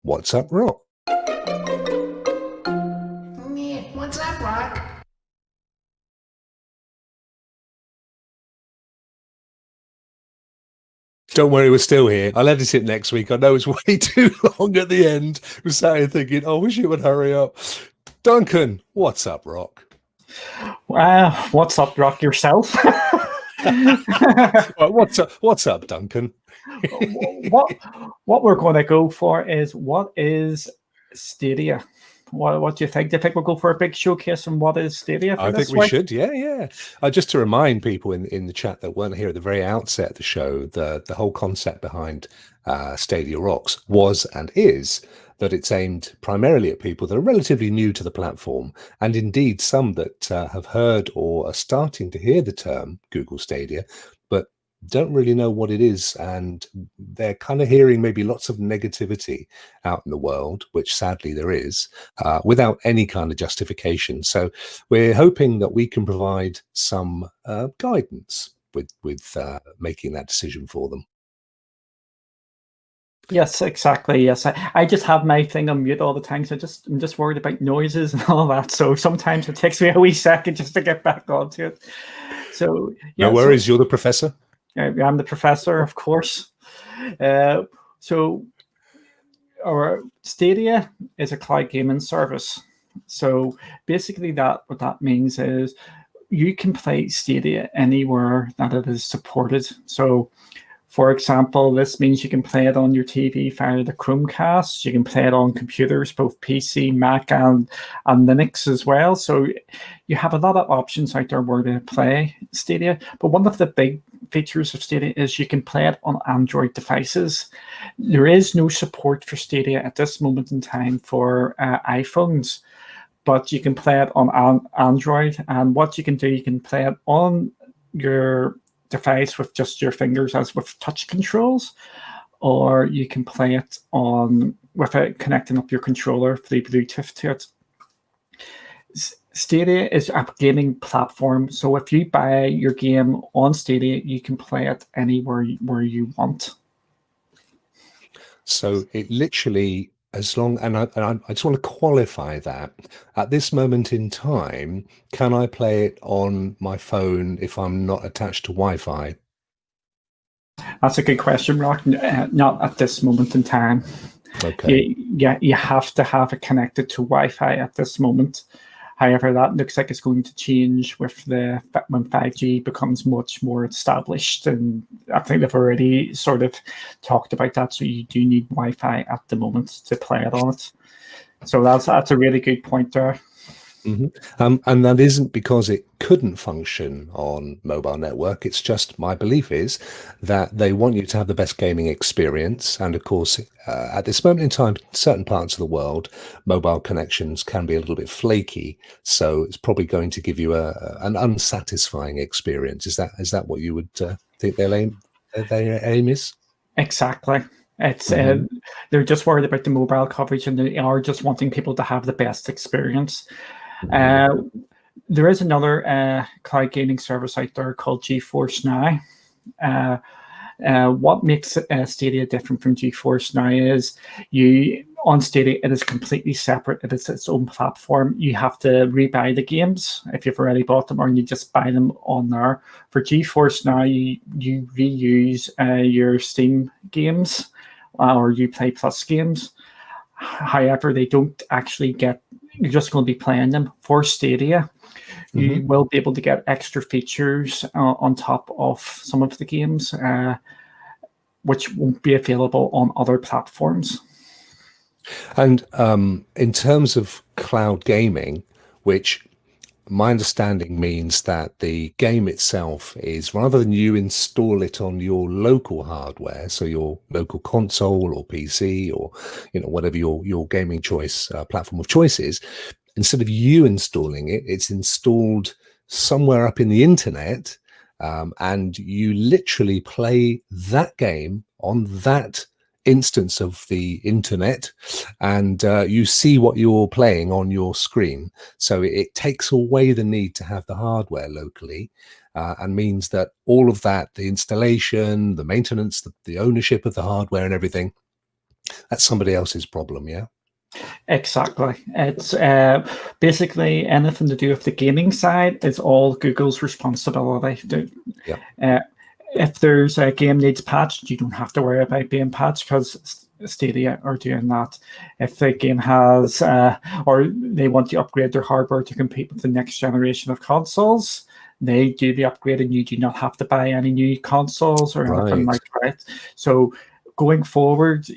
What's up, Rokk? What's up, Rokk? Don't worry, we're still here. I'll edit it next week. I know it's way too long at the end. We're sat here thinking, I wish it would hurry up. Duncan, what's up, Rokk? What's up, Rock yourself? Well, what's up, Duncan? what what we're going to go for is what is Stadia? What do you think? Do you think we'll go for a big showcase on what is Stadia for I this think we week? should. Yeah. Just to remind people in the chat that weren't here at the very outset of the show, the whole concept behind Stadia Rokks was and is that it's aimed primarily at people that are relatively new to the platform, and indeed some that have heard or are starting to hear the term Google Stadia, but don't really know what it is, and they're kind of hearing maybe lots of negativity out in the world, which sadly there is, without any kind of justification. So we're hoping that we can provide some guidance with making that decision for them. Yes, exactly. Yes, I just have my thing on mute all the time, so I'm just worried about noises and all that. So sometimes it takes me a wee second just to get back onto it. So yeah, No worries, you're the professor. I'm the professor, of course. So our Stadia is a cloud gaming service. So basically, what that means is you can play Stadia anywhere that it is supported. So, for example, this means you can play it on your TV via the Chromecast. You can play it on computers, both PC, Mac, and Linux as well. So you have a lot of options out there where to play Stadia. But one of the big features of Stadia is you can play it on Android devices. There is no support for Stadia at this moment in time for iPhones, but you can play it on Android. And what you can do, you can play it on your device with just your fingers as with touch controls, or you can play it on without connecting up your controller through Bluetooth to it. Stadia is a gaming platform, so if you buy your game on Stadia, you can play it anywhere where you want. So it literally, as long, and I just want to qualify that at this moment in time, can I play it on my phone if I'm not attached to Wi-Fi? That's a good question, Rock. Not at this moment in time. Okay. You have to have it connected to Wi-Fi at this moment. However, that looks like it's going to change with when 5G becomes much more established, and I think they've already sort of talked about that. So you do need Wi-Fi at the moment to play it on it. So that's a really good point there. And that isn't because it couldn't function on mobile network. It's just, my belief is that they want you to have the best gaming experience. And of course, at this moment in time, certain parts of the world, mobile connections can be a little bit flaky. So it's probably going to give you an unsatisfying experience. Is that what you would think their aim is? Exactly. It's they're just worried about the mobile coverage, and they are just wanting people to have the best experience. There is another cloud gaming service out there called GeForce Now. What makes Stadia different from GeForce Now is on Stadia, it is completely separate. It is its own platform. You have to rebuy the games if you've already bought them, or you just buy them on there. For GeForce Now, you reuse your Steam games or Uplay Plus games. However, they don't actually get. You're just going to be playing them. For Stadia, you will be able to get extra features on top of some of the games, which won't be available on other platforms. And in terms of cloud gaming, which my understanding means that the game itself is, rather than you install it on your local hardware, so your local console or PC or whatever your gaming choice platform of choice is, instead of you installing it, it's installed somewhere up in the internet, and you literally play that game on that instance of the internet, and you see what you're playing on your screen. So it takes away the need to have the hardware locally, and means that all of that, the installation, the maintenance, the ownership of the hardware and everything, That's somebody else's problem, yeah? Exactly. It's basically anything to do with the gaming side is all Google's responsibility. Yeah. If there's a game needs patched, you don't have to worry about being patched because Stadia are doing that. If the game has, or they want to upgrade their hardware to compete with the next generation of consoles, they do the upgrade and you do not have to buy any new consoles or anything Right. like that. So going forward,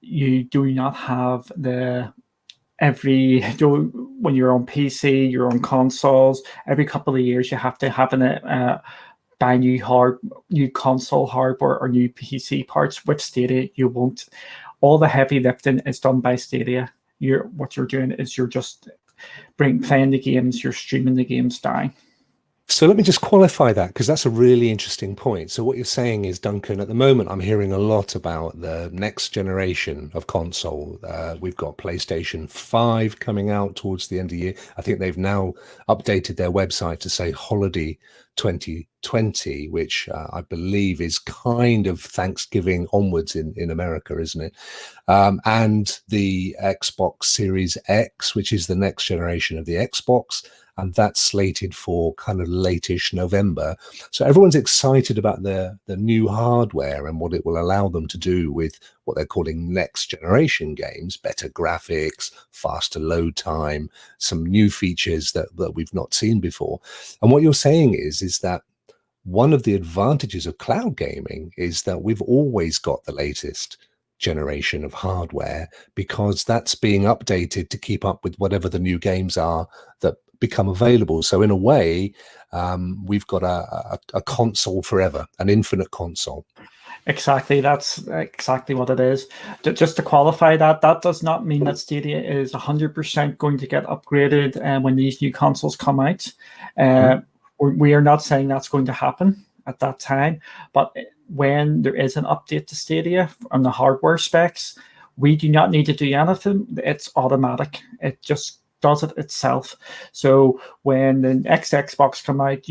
you do not have the when you're on PC, you're on consoles. Every couple of years, you have to have buy new console hardware or new PC parts. With Stadia, you won't. All the heavy lifting is done by Stadia. What you're doing is you're just playing the games, you're streaming the games down. So let me just qualify that, because that's a really interesting point. So what you're saying is, Duncan, at the moment, I'm hearing a lot about the next generation of console. We've got PlayStation 5 coming out towards the end of the year. I think they've now updated their website to say holiday 2020, which I believe is kind of Thanksgiving onwards in America, isn't it? And the Xbox Series X, which is the next generation of the Xbox, and that's slated for kind of late-ish November. So everyone's excited about the new hardware and what it will allow them to do with what they're calling next generation games, better graphics, faster load time, some new features that we've not seen before. And what you're saying is that one of the advantages of cloud gaming is that we've always got the latest generation of hardware, because that's being updated to keep up with whatever the new games are that become available. So in a way, we've got a console forever, an infinite console. Exactly, that's exactly what it is. Just to qualify that does not mean that Stadia is 100% going to get upgraded when these new consoles come out. We are not saying that's going to happen at that time, but when there is an update to Stadia on the hardware specs, we do not need to do anything. It's automatic. It just does it itself. So when the next Xbox come out,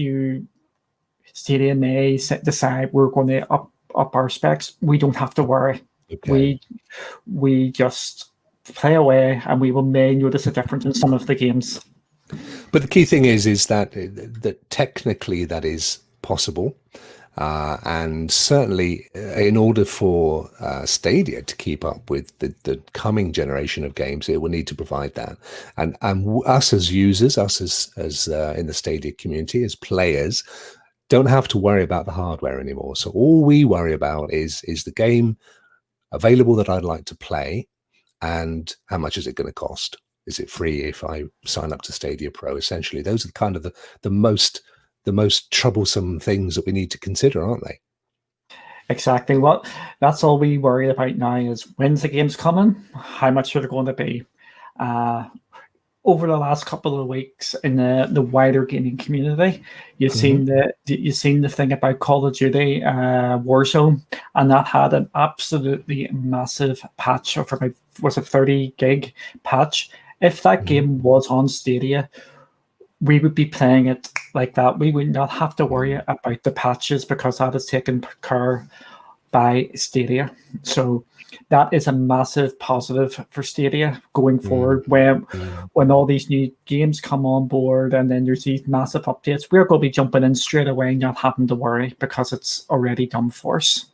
Stadia may decide we're going to up our specs. We don't have to worry. Okay. We just play away, and we may notice a difference in some of the games. But the key thing is that technically that is possible. And certainly, in order for Stadia to keep up with the coming generation of games, it will need to provide that. And us as users, us as in the Stadia community, as players, don't have to worry about the hardware anymore. So all we worry about is the game available that I'd like to play, and how much is it going to cost? Is it free if I sign up to Stadia Pro? Essentially, those are kind of the most troublesome things that we need to consider, aren't they? Exactly. What that's all we worry about now is when's the games coming, how much are they going to be. Over the last couple of weeks in the wider gaming community, you've seen the thing about Call of Duty Warzone, and that had an absolutely massive patch of about, was it 30 gig patch. If that game was on Stadia, we would be playing it like that. We would not have to worry about the patches because that is taken care by Stadia. So that is a massive positive for Stadia going forward. When all these new games come on board and then there's these massive updates, we're going to be jumping in straight away, not having to worry because it's already done for us.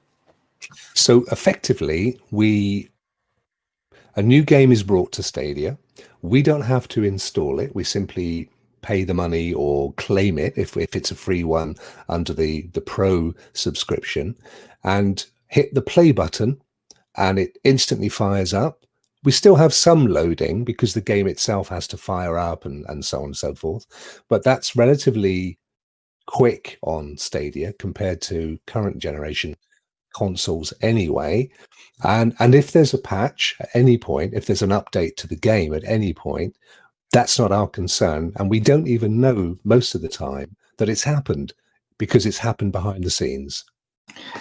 So effectively, a new game is brought to Stadia. We don't have to install it. We simply pay the money or claim it if it's a free one under the Pro subscription, and hit the play button, and it instantly fires up. We still have some loading because the game itself has to fire up and so on and so forth, but that's relatively quick on Stadia compared to current generation consoles anyway. And if there's a patch at any point, if there's an update to the game at any point, that's not our concern. And we don't even know most of the time that it's happened, because it's happened behind the scenes.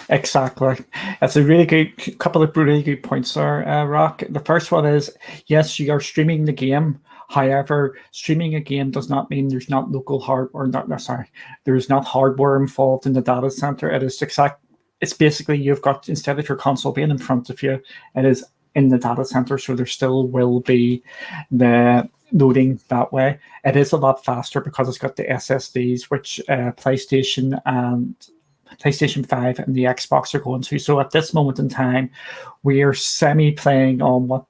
Exactly. That's a really good couple of really good points there, Rokk. The first one is, yes, you are streaming the game. However, streaming a game does not mean there's not local hardware. There's not hardware involved in the data center. It's basically you've got, instead of your console being in front of you, it is in the data center, so there still will be the loading that way. It is a lot faster because it's got the SSDs, which PlayStation 5 and the Xbox are going to. So at this moment in time, we are semi-playing on what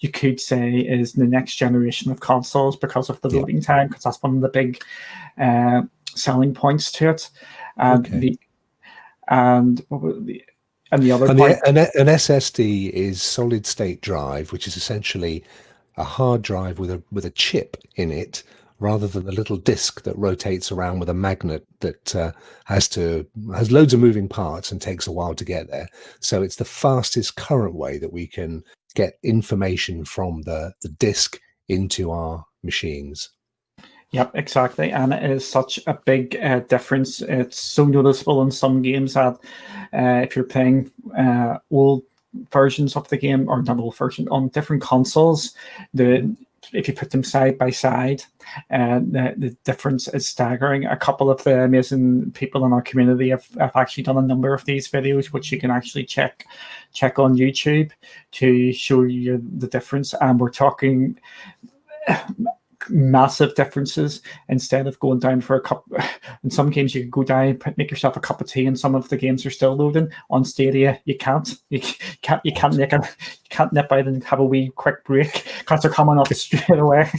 you could say is the next generation of consoles because of the loading time, because that's one of the big selling points to it. And the other point, an SSD is solid state drive, which is essentially a hard drive with a chip in it, rather than a little disk that rotates around with a magnet that has loads of moving parts and takes a while to get there. So it's the fastest current way that we can get information from the disk into our machines. Yep, exactly. And it is such a big difference. It's so noticeable in some games that if you're playing old versions of the game, or not old version, on different consoles, if you put them side by side, the difference is staggering. A couple of the amazing people in our community have actually done a number of these videos, which you can actually check on YouTube to show you the difference. And we're talking massive differences. Instead of going down for a cup, in some games you can go down, make yourself a cup of tea, and some of the games are still loading. On Stadia, you can't nip out and have a wee quick break because they're coming up straight away.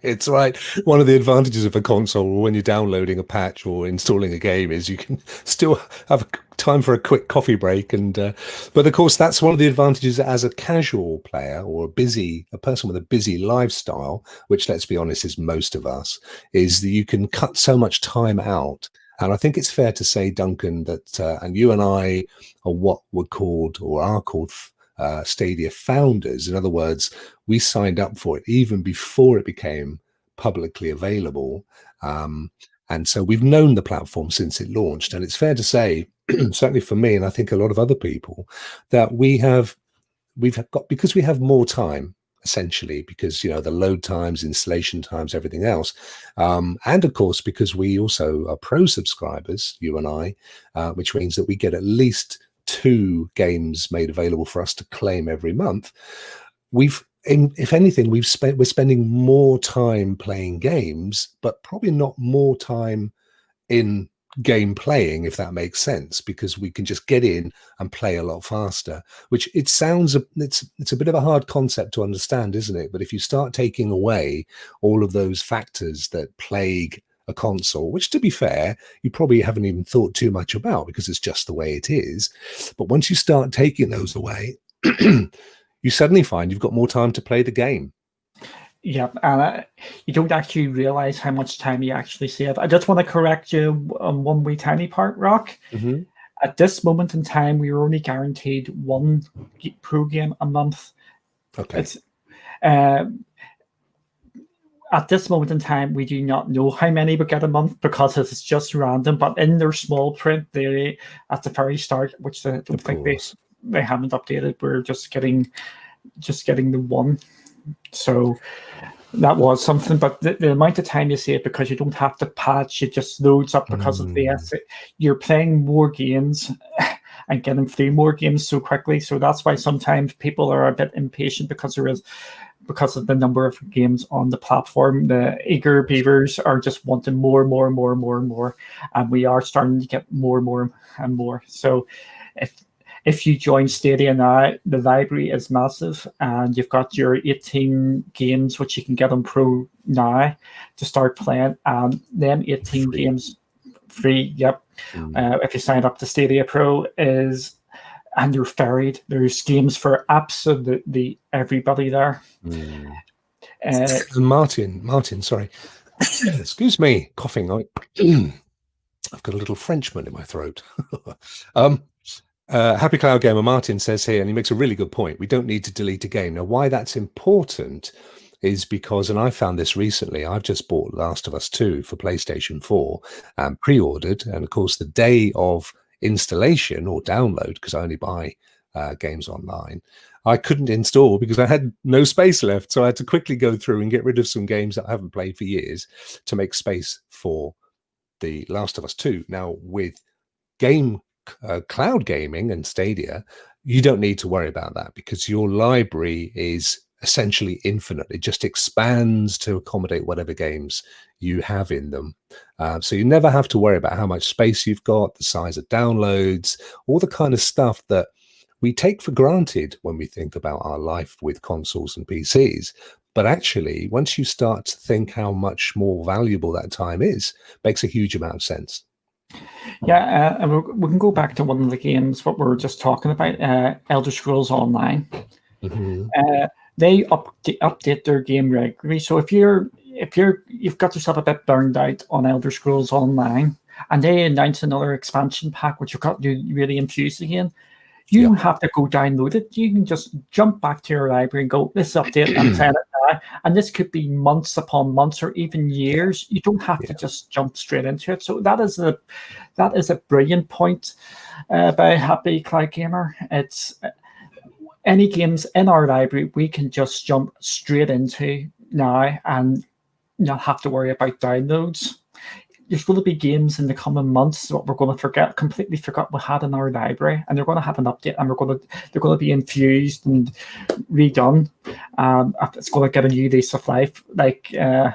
It's right. One of the advantages of a console when you're downloading a patch or installing a game is you can still have time for a quick coffee break. And but of course, that's one of the advantages as a casual player or a person with a busy lifestyle, which, let's be honest, is most of us, is that you can cut so much time out. And I think it's fair to say, Duncan, that and you and I are what were called or are called Stadia founders. In other words, we signed up for it even before it became publicly available. And so we've known the platform since it launched. And it's fair to say, certainly for me, and I think a lot of other people, that we've got, because we have more time, essentially, because, you know, the load times, installation times, everything else. And of course, because we also are pro subscribers, you and I, which means that we get at least 2 games made available for us to claim every month. If anything, we're spending more time playing games, but probably not more time in game playing, if that makes sense, because we can just get in and play a lot faster. Which it's a bit of a hard concept to understand, isn't it? But if you start taking away all of those factors that plague a console, which, to be fair, you probably haven't even thought too much about because it's just the way it is. But once you start taking those away, you suddenly find you've got more time to play the game. Yeah, and you don't actually realize how much time you actually save. I just want to correct you on one wee tiny part, Rokk. Mm-hmm. At this moment in time, we are only guaranteed 1 pro game a month. Okay. It's at this moment in time, we do not know how many we get a month because it's just random. But in their small print, they at the very start, which I don't think they haven't updated, we're just getting the 1. So that was something. But the amount of time you save because you don't have to patch, it just loads up because of the you're playing more games and getting through more games so quickly. So that's why sometimes people are a bit impatient because of the number of games on the platform. The eager beavers are just wanting more, and we are starting to get more and more. So if you join Stadia now, the library is massive, and you've got your 18 games which you can get on Pro now to start playing, and them 18 games free. Yep. If you sign up to Stadia Pro and you're varied. There's games for absolutely everybody there. Martin, sorry. Excuse me, coughing. I've got a little Frenchman in my throat. Happy Cloud Gamer Martin says here, and he makes a really good point, we don't need to delete a game. Now, why that's important is because, and I found this recently, I've just bought Last of Us 2 for PlayStation 4 and pre-ordered, and of course the day of installation or download, because I only buy games online, I couldn't install because I had no space left. So I had to quickly go through and get rid of some games that I haven't played for years to make space for the Last of Us 2. Now, with cloud gaming and Stadia, you don't need to worry about that because your library is essentially infinite. It just expands to accommodate whatever games you have in them. So you never have to worry about how much space you've got, the size of downloads, all the kind of stuff that we take for granted when we think about our life with consoles and PCs. But actually, once you start to think how much more valuable that time is, makes a huge amount of sense. Yeah, and we can go back to one of the games what we were just talking about, Elder Scrolls Online. They update their game regularly. So if you've got yourself a bit burned out on Elder Scrolls Online, and they announce another expansion pack which you've got to really infuse again, you don't have to go download it. You can just jump back to your library and go, "This update, I'm playing it now." And this could be months upon months or even years. You don't have to just jump straight into it. So that is a brilliant point by Happy Cloud Gamer. It's any games in our library we can just jump straight into now and not have to worry about downloads. There's going to be games in the coming months that we're going to completely forget we had in our library, and they're going to have an update, and they're going to be infused and redone. It's going to get a new lease of life. Like I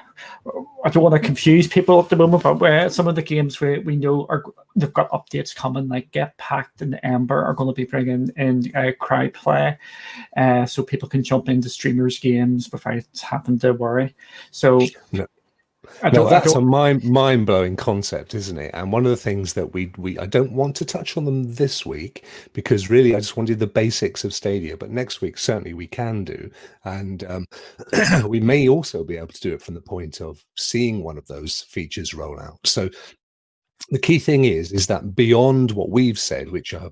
don't want to confuse people at the moment, but some of the games we know they've got updates coming, like Get Packed and Ember are going to be bringing in crowd play, so people can jump into streamers' games without having to worry. So. No. That's a mind-blowing concept, isn't it? And one of the things that I don't want to touch on them this week because really I just wanted the basics of Stadia, but next week certainly we can do, and we may also be able to do it from the point of seeing one of those features roll out. So the key thing is that beyond what we've said, which are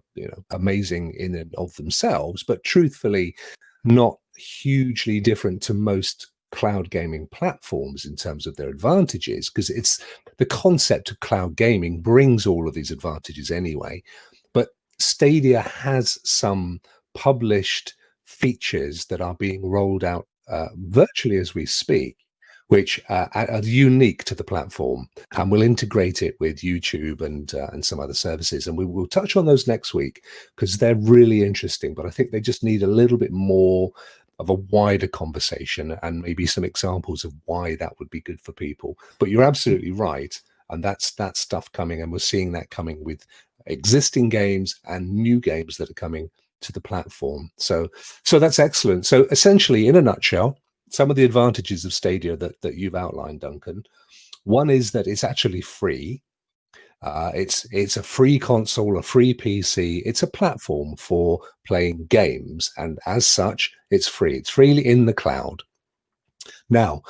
amazing in and of themselves, but truthfully not hugely different to most cloud gaming platforms in terms of their advantages, because it's the concept of cloud gaming brings all of these advantages anyway. But Stadia has some published features that are being rolled out virtually as we speak, which are unique to the platform, and we'll integrate it with YouTube and some other services, and we will touch on those next week because they're really interesting. But I think they just need a little bit more of a wider conversation and maybe some examples of why that would be good for people. But you're absolutely right, and that's that stuff coming, and we're seeing that coming with existing games and new games that are coming to the platform. So that's excellent. So essentially, in a nutshell, some of the advantages of Stadia that you've outlined, Duncan. One is that it's actually free. It's a free console, a free PC. It's a platform for playing games, and as such, it's free. It's freely in the cloud. Now,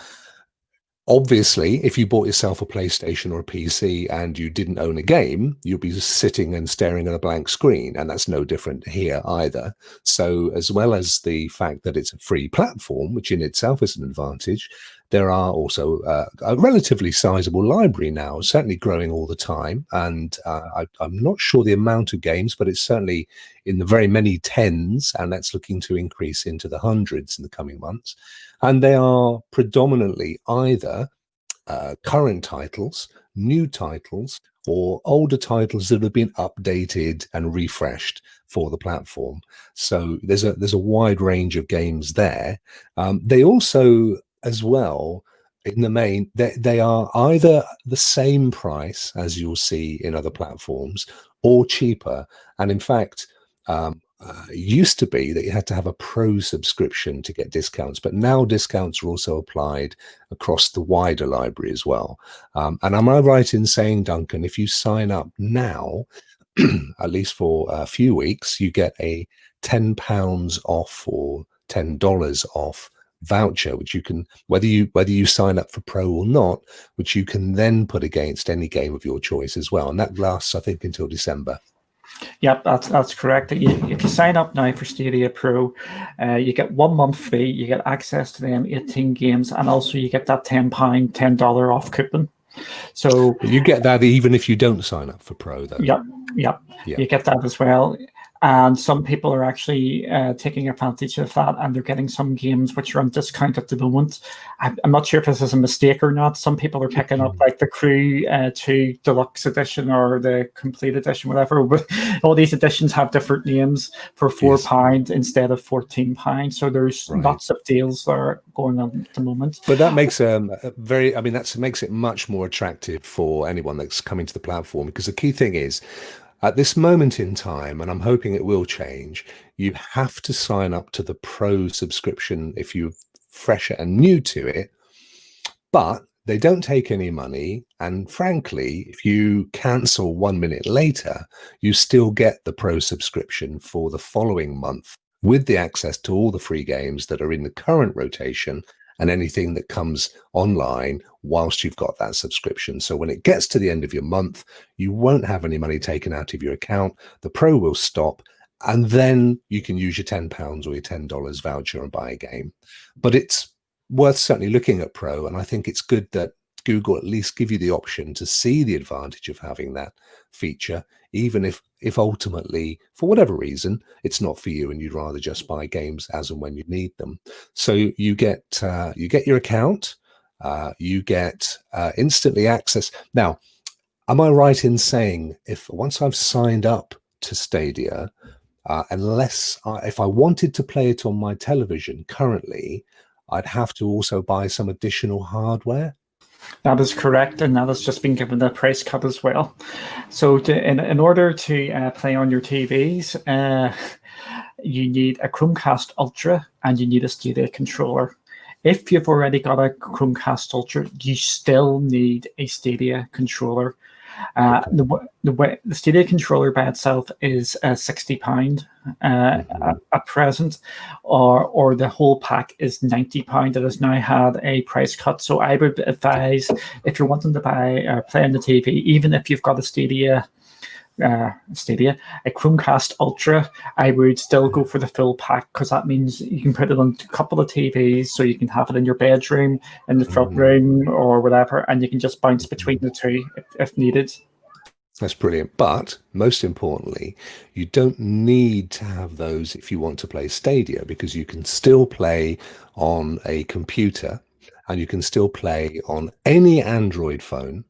obviously, if you bought yourself a PlayStation or a PC and you didn't own a game, you'd be sitting and staring at a blank screen, and that's no different here either. So as well as the fact that it's a free platform, which in itself is an advantage, there are also a relatively sizable library now, certainly growing all the time. And I'm not sure the amount of games, but it's certainly in the very many tens, and that's looking to increase into the hundreds in the coming months. And they are predominantly either current titles, new titles, or older titles that have been updated and refreshed for the platform. So there's a wide range of games there. They also, as well, in the main, they are either the same price as you'll see in other platforms or cheaper. And in fact, it used to be that you had to have a pro subscription to get discounts, but now discounts are also applied across the wider library as well. And am I right in saying, Duncan, if you sign up now, at least for a few weeks, you get a £10 off or $10 off voucher, which you can, whether you sign up for pro or not, which you can then put against any game of your choice as well. And that lasts, I think, until December. Yep, that's correct. If you sign up now for Stadia Pro, you get 1 month free. You get access to them 18 games, and also you get that $10 off coupon. So you get that even if you don't sign up for Pro, though. Yep. You get that as well. And some people are actually taking advantage of that, and they're getting some games which are on discount at the moment. I'm not sure if this is a mistake or not. Some people are picking up like the Crew 2 Deluxe Edition or the Complete Edition, whatever. But all these editions have different names for £4 instead of £14. So there's lots of deals that are going on at the moment. But that makes that makes it much more attractive for anyone that's coming to the platform, because the key thing is, at this moment in time, and I'm hoping it will change, you have to sign up to the Pro subscription if you're fresh and new to it, but they don't take any money. And frankly, if you cancel 1 minute later, you still get the Pro subscription for the following month with the access to all the free games that are in the current rotation and anything that comes online whilst you've got that subscription. So when it gets to the end of your month, you won't have any money taken out of your account. The Pro will stop, and then you can use your £10 or your $10 voucher and buy a game. But it's worth certainly looking at Pro, and I think it's good that Google at least give you the option to see the advantage of having that feature, even if ultimately, for whatever reason, it's not for you and you'd rather just buy games as and when you need them. So you get your account, you get instantly access. Now, am I right in saying if once I've signed up to Stadia, if I wanted to play it on my television currently, I'd have to also buy some additional hardware? That is correct, and that has just been given a price cut as well. So in order to play on your TVs, you need a Chromecast Ultra and you need a Stadia controller. If you've already got a Chromecast Ultra, you still need a Stadia controller. The Stadia controller by itself is £60 at present, or the whole pack is £90. It has now had a price cut. So I would advise, if you're wanting to buy or play on the TV, even if you've got a Stadia, a Chromecast Ultra, I would still go for the full pack, because that means you can put it on a couple of TVs, so you can have it in your bedroom, in the front room, or whatever, and you can just bounce between the two if needed. That's brilliant. But most importantly, you don't need to have those if you want to play Stadia, because you can still play on a computer and you can still play on any Android phone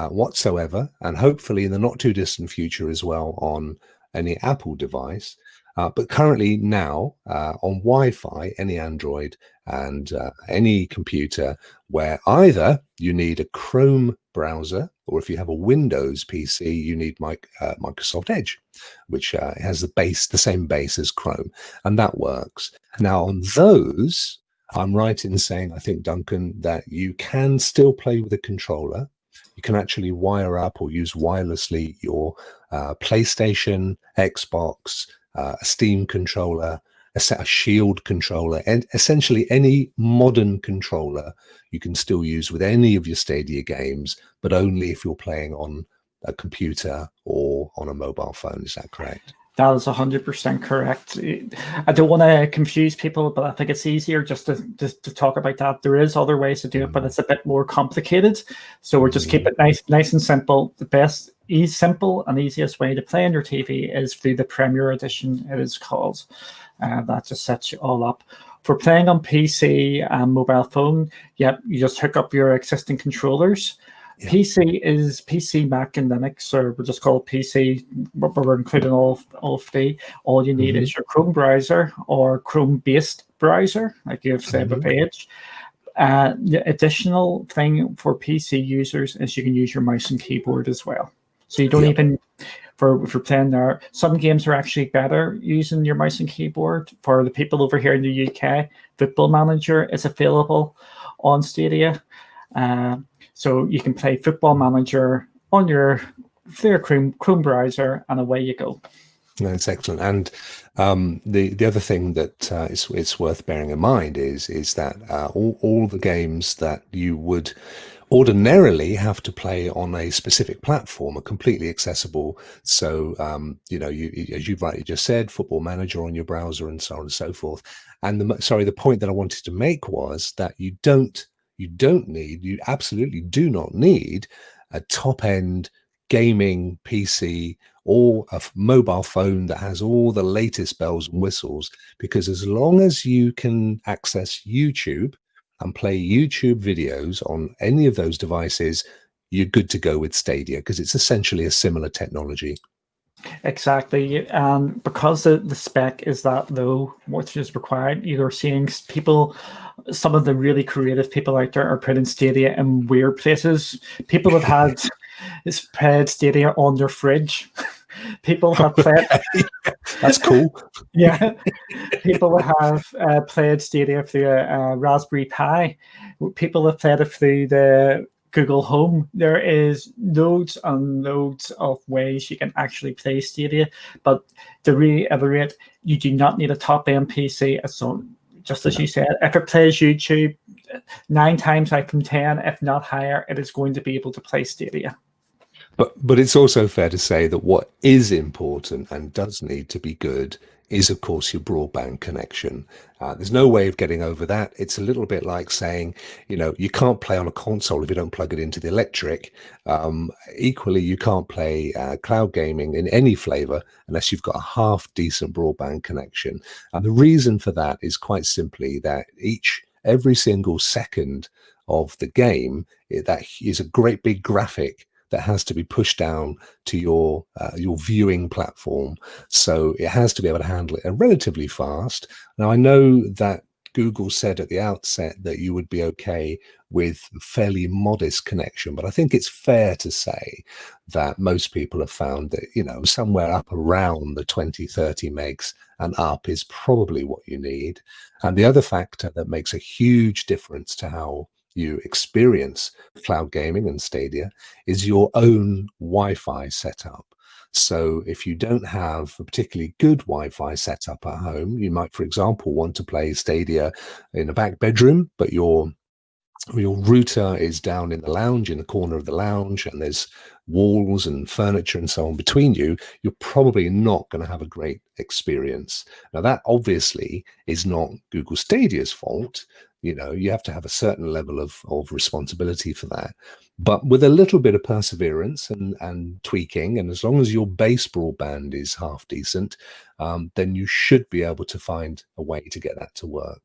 whatsoever, and hopefully in the not too distant future as well on any Apple device. But currently now on Wi-Fi, any Android and any computer where either you need a Chrome browser, or if you have a Windows PC, you need Microsoft Edge, which has the same base as Chrome, and that works. Now on those, I'm right in saying, I think, Duncan, that you can still play with a controller. You can actually wire up or use wirelessly your PlayStation, Xbox, a Steam controller, a Shield controller, and essentially any modern controller you can still use with any of your Stadia games, but only if you're playing on a computer or on a mobile phone. Is that correct? That is 100% correct. I don't want to confuse people, but I think it's easier just to talk about that. There is other ways to do it, but it's a bit more complicated. So we'll just keep it nice and simple. The simple and easiest way to play on your TV is through the Premier Edition, it is called. That just sets you all up. For playing on PC and mobile phone, you just hook up your existing controllers. Yeah. PC, Mac, and Linux, or we'll just call it PC, but we're including all three. All you need is your Chrome browser or Chrome-based browser, like you've said with Edge. The additional thing for PC users is you can use your mouse and keyboard as well. So you don't even, for playing there, some games are actually better using your mouse and keyboard. For the people over here in the UK, Football Manager is available on Stadia. So you can play Football Manager on your Chrome browser, and away you go. That's excellent. And the other thing that it's worth bearing in mind is that all the games that you would ordinarily have to play on a specific platform are completely accessible. So as you rightly just said, Football Manager on your browser and so on and so forth. And the point that I wanted to make was that you absolutely do not need a top-end gaming PC or a mobile phone that has all the latest bells and whistles, because as long as you can access YouTube and play YouTube videos on any of those devices, you're good to go with Stadia because it's essentially a similar technology. Exactly. And because the spec is that low, what is required, you're seeing people, some of the really creative people out there are putting Stadia in weird places. People have had played Stadia on their fridge. People have played, That's cool. yeah, people have played Stadia through a Raspberry Pi. People have played it through the Google Home. There is loads and loads of ways you can actually play Stadia, but to reiterate, you do not need a top-end PC. So, just as you said, if it plays YouTube, 9 times out from 10, if not higher, it is going to be able to play Stadia. But it's also fair to say that what is important and does need to be good is, of course, your broadband connection. There's no way of getting over that. It's a little bit like saying, you can't play on a console if you don't plug it into the electric. Equally, you can't play cloud gaming in any flavor unless you've got a half decent broadband connection. And the reason for that is quite simply that every single second of the game, that is a great big graphic that has to be pushed down to your viewing platform. So it has to be able to handle it relatively fast. Now, I know that Google said at the outset that you would be okay with fairly modest connection, but I think it's fair to say that most people have found that, somewhere up around the 20, 30 megs and up is probably what you need. And the other factor that makes a huge difference to how you experience cloud gaming and Stadia is your own Wi-Fi setup. So if you don't have a particularly good Wi-Fi setup at home, you might, for example, want to play Stadia in a back bedroom, but your router is down in the lounge, in the corner of the lounge, and there's walls and furniture and so on between you, you're probably not going to have a great experience. Now, that obviously is not Google Stadia's fault. You have to have a certain level of responsibility for that. But with a little bit of perseverance and tweaking, and as long as your base broadband is half decent, then you should be able to find a way to get that to work.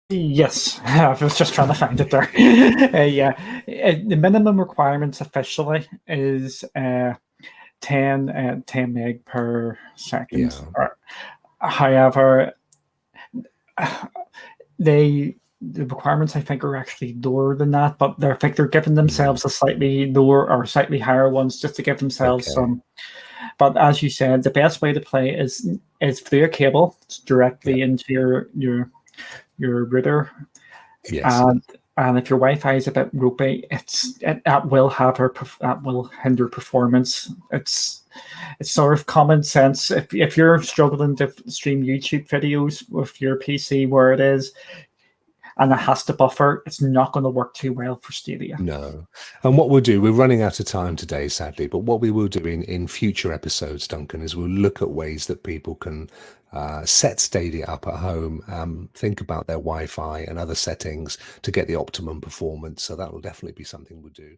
Yes, I was just trying to find it there. Yeah, the minimum requirements officially is 10 meg per second. Yeah. However, the requirements I think are actually lower than that, but I think they're giving themselves a slightly lower or slightly higher ones just to give themselves Okay. some. But as you said, the best way to play is through a cable directly into your router. Yes. And if your Wi-Fi is a bit ropey, that will hinder performance. It's sort of common sense. If you're struggling to stream YouTube videos with your PC where it is, and it has to buffer, it's not going to work too well for Stadia. No. And what we'll do, we're running out of time today, sadly, but what we will do in future episodes, Duncan, is we'll look at ways that people can set Stadia up at home, think about their Wi-Fi and other settings to get the optimum performance. So that will definitely be something we'll do.